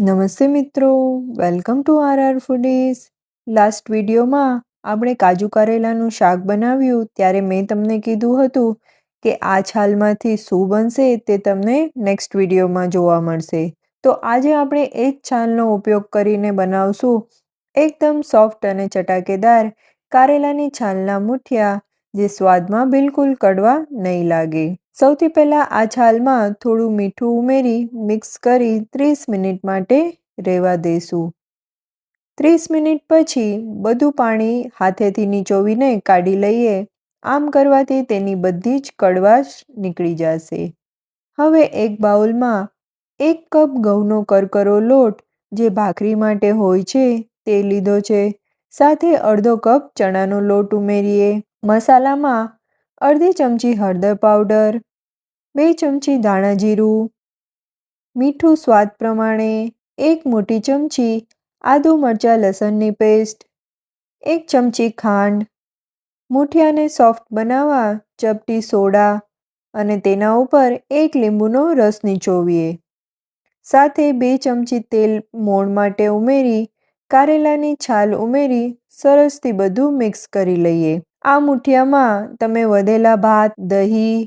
નમસ્તે મિત્રો, welcome to our foodies. Last વિડીયોમાં આપણે કાજુ કારેલાનું શાક બનાવ્યું ત્યારે મેં તમને કીધું હતું કે આ છાલમાંથી શું બનશે તે તમને નેક્સ્ટ વિડીયોમાં જોવા મળશે. તો આજે આપણે એ જ છાલનો ઉપયોગ કરીને બનાવશું એકદમ સોફ્ટ અને ચટાકેદાર કારેલાની છાલના મુઠિયા, જે સ્વાદમાં બિલકુલ કડવા નહીં લાગે. સૌથી પહેલાં આ છાલમાં થોડું મીઠું ઉમેરી મિક્સ કરી 30 મિનિટ માટે રહેવા દઈશું. 30 મિનિટ પછી બધું પાણી હાથેથી નીચોવીને કાઢી લઈએ. આમ કરવાથી તેની બધી જ કડવાશ નીકળી જશે. હવે એક બાઉલમાં 1 કપ ઘઉંનો કરકરો લોટ, જે ભાખરી માટે હોય છે, તે લીધો છે. સાથે અડધો કપ ચણાનો લોટ ઉમેરીએ. મસાલામાં અડધી ચમચી હળદર પાવડર, 2 ચમચી ધાણા જીરું, મીઠું સ્વાદ પ્રમાણે, 1 મોટી ચમચી આદુ મરચાં લસણની પેસ્ટ, 1 ચમચી ખાંડ, મુઠિયાને સોફ્ટ બનાવવા ચપટી સોડા અને તેના ઉપર 1 લીંબુનો રસ નીચોવીએ. સાથે 2 ચમચી તેલ મોણ માટે ઉમેરી કારેલાની છાલ ઉમેરી સરસથી બધું મિક્સ કરી લઈએ. આ મુઠિયામાં તમે વધેલા ભાત, દહીં,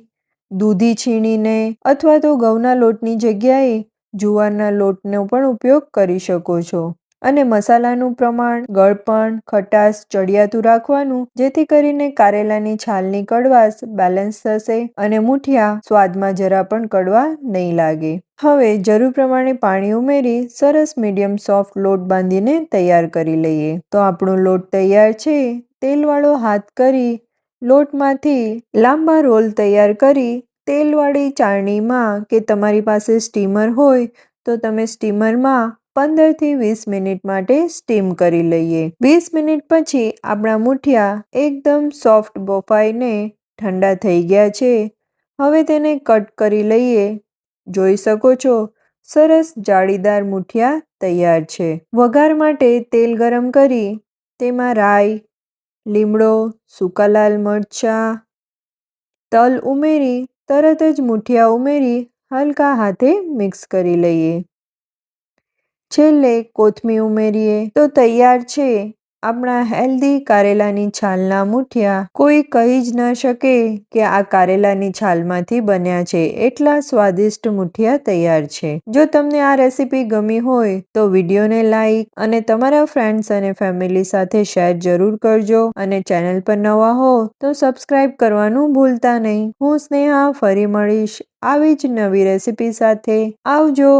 દૂધી છીણીને અથવા તો ઘઉંના લોટની જગ્યાએ જુવારના લોટનો પણ ઉપયોગ કરી શકો છો. અને મસાલાનું પ્રમાણ, ગળપણ, ખટાશ ચડિયાતું રાખવાનું, જેથી કરીને કારેલાની છાલની કડવાશ બેલેન્સ થશે અને મુઠિયા સ્વાદમાં જરા પણ કડવા નહીં લાગે. હવે જરૂર પ્રમાણે પાણી ઉમેરી સરસ મીડિયમ સોફ્ટ લોટ બાંધીને તૈયાર કરી લઈએ. તો આપણો લોટ તૈયાર છે. તેલવાળો હાથ કરી લોટમાંથી લાંબા રોલ તૈયાર કરી તેલવાળી ચાળણીમાં કે તમારી પાસે સ્ટીમર હોય તો તમે સ્ટીમરમાં 15 થી 20 મિનિટ માટે સ્ટીમ કરી લઈએ. 20 મિનિટ પછી આપણા મુઠિયા એકદમ સોફ્ટ બફાઈને ઠંડા થઈ ગયા છે. હવે તેને કટ કરી લઈએ. જોઈ શકો છો, સરસ જાળીદાર મુઠિયા તૈયાર છે. વઘાર માટે તેલ ગરમ કરી તેમાં રાઈ, લીમડો, સૂકા લાલ મરચાં, તલ ઉમેરી તરત જ મુઠિયા ઉમેરી હલકા હાથે મિક્સ કરી લઈએ. છેલ્લે કોથમીર ઉમેરીએ તો તૈયાર છે આપણા હેલ્ધી કારેલાની છાલના મુઠિયા. કોઈ કહી જ ન શકે કે આ કારેલાની છાલમાંથી બન્યા છે. એટલા સ્વાદિષ્ટ મુઠિયા તૈયાર છે. જો તમને આ રેસીપી ગમી હોય તો વિડીયોને લાઈક અને તમારા ફ્રેન્ડ્સ અને ફેમિલી સાથે શેર જરૂર કરજો. અને ચેનલ પર નવા હો તો સબસ્ક્રાઇબ કરવાનું ભૂલતા નહીં. હું સ્નેહા ફરી મળીશ આવી જ નવી રેસીપી સાથે. આવજો.